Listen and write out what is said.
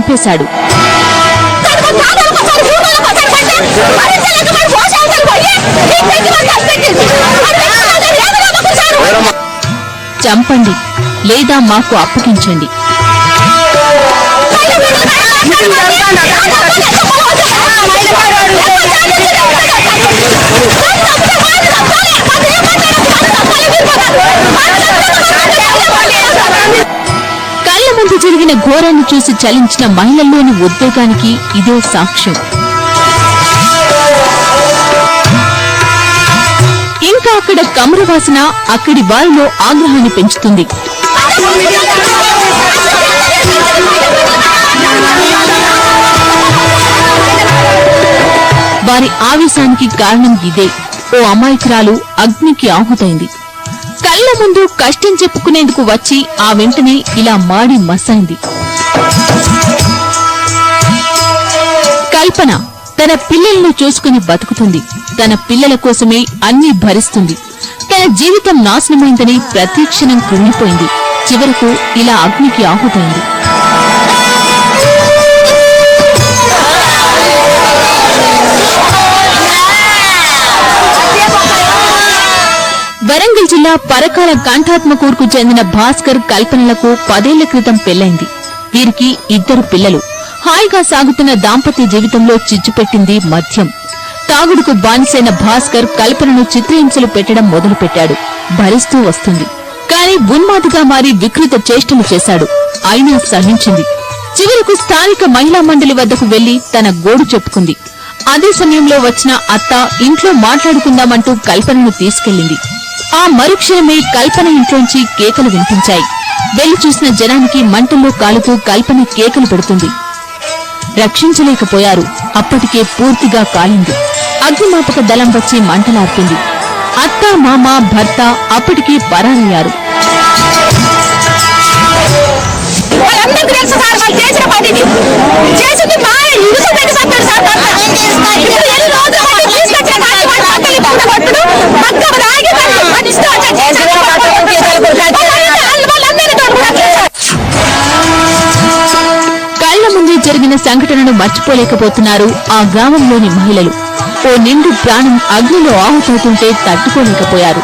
చంపేశాడు. చంపండి లేదా మాకు అప్పగించండి. కళ్ల ముందు జరిగిన ఘోరాన్ని చూసి చలించిన మహిళల్లోని ఉద్వేగానికి ఇదే సాక్ష్యం. ఇంకా అక్కడ కమర వాసన అక్కడి వారిలో ఆగ్రహాన్ని పెంచుతుంది. వారి ఆవేశానికి కారణం ఇదే. ఓ అమాయకురాలు అగ్నికి ఆహుతైంది. కళ్ల ముందు కష్టం చెప్పుకునేందుకు వచ్చి ఆ వెంటనే ఇలా మాడి మసైంది. కల్పన తన పిల్లలను చూసుకుని బతుకుతుంది. తన పిల్లల కోసమే అన్నీ భరిస్తుంది. తన జీవితం నాశనమైందని ప్రతిక్షణం కృంగిపోయింది. చివరకు ఇలా అగ్నికి ఆహుతైంది. వరంగల్ జిల్లా పరకాల కంఠాత్మకూర్కు చెందిన భాస్కర్ కల్పనలకు 10 ఏళ్ల క్రితం పెళ్లైంది. వీరికి 2 పిల్లలు. హాయిగా సాగుతున్న దాంపత్య జీవితంలో చిచ్చుపెట్టింది మద్యం. తాగుడుకు బానిసైన భాస్కర్ కల్పనను చిత్రహింసలు పెట్టడం మొదలుపెట్టాడు. భరిస్తూ వస్తుంది. కాని ఉన్మాదిగా మారి వికృత చేష్టలు చేశాడు. అయినా సహించింది. చివరకు స్థానిక మహిళా మండలి వద్దకు వెళ్లి తన గోడు చెప్పుకుంది. అదే సమయంలో వచ్చిన అత్త ఇంట్లో మాట్లాడుకుందామంటూ కల్పనను తీసుకెళ్లింది. ఆ మరుక్షణమే కల్పన ఇంట్లోంచి కేకలు వినిపించాయి. వెళ్లి చూసిన జనానికి మంటల్లో కాలుతూ కల్పన కేకలు పెడుతుంది. రక్షించలేకపోయారు. అప్పటికే పూర్తిగా కాలింది. అగ్నిమాపక దళం వచ్చి మంటలార్పింది. అత్త, మామ, భర్త అప్పటికే పరారయ్యారు. కళ్ల ముందే జరిగిన సంఘటనను మర్చిపోలేకపోతున్నారు ఆ గ్రామంలోని మహిళలు. ఓ నిండు ప్రాణం అగ్నిలో ఆహుతవుతుంటే తట్టుకోలేకపోయారు.